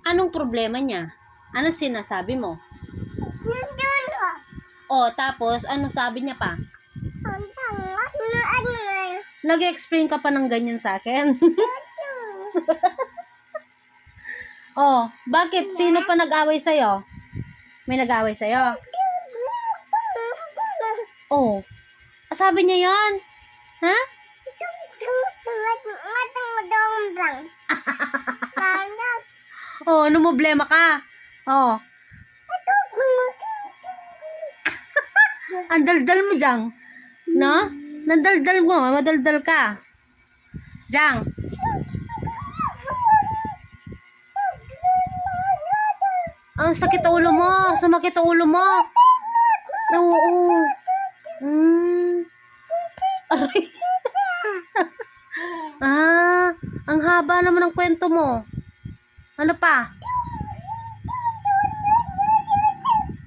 Anong problema niya? Ano sinasabi mo? O, tapos, ano sabi niya pa? Nag-explain ka pa ng ganyan sa akin? Oh, bakit? Sino pa nag-away sa'yo? May nag-away sa'yo? Oh, sabi niya yon, ha? Oh, ano problema ka? Oh, ang daldal mo, Jang. No? Nandaldal mo, madaldal ka. Jang. Ang sakit ang ulo mo. Sumakit ang ulo mo. Oo. Aray. Ang haba naman ng kwento mo. Ano pa?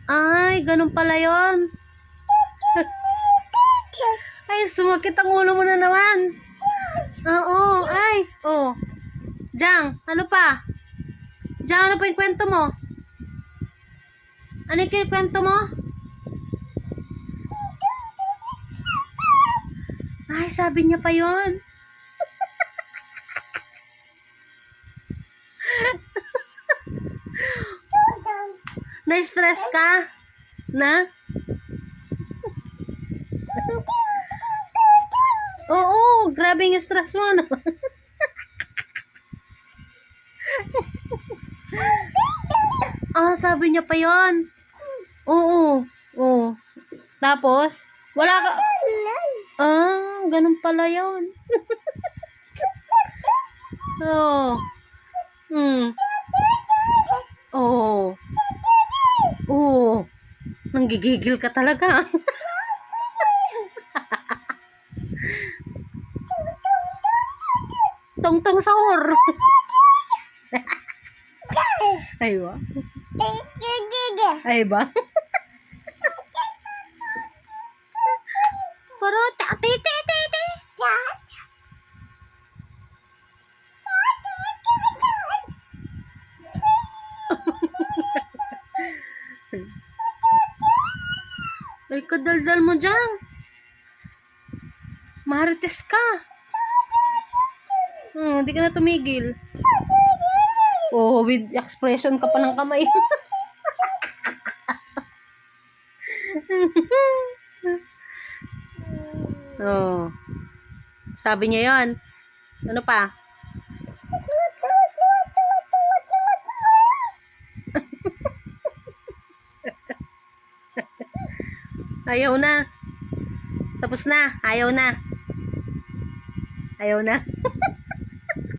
Ay, ganun pala yon. Ay, sumakit ang ulo mo na naman. Oo, ay. Oh. Jang, ano pa? Jang, ano pa yung kwento mo? Ano yung kwento mo? Ay, sabi niya pa yon. Na-stress ka? Na? Oo, grabe yung stress mo. No? Sabi niya pa yon. Oo, oo. Tapos, wala ka... ganun pala yon. Oo. Oo. Oo. Nanggigigil ka talaga. Tong-tong sahur. Ay ba? Ay ba? Pero tati. Ay, kadaldal mo dyan. Marites ka. Hindi ka na tumigil. Oh, with expression ka pa ng kamay. Oh. Sabi niya yon. Ano pa? Ayaw na. Tapos na. Ayaw na. Ayaw na.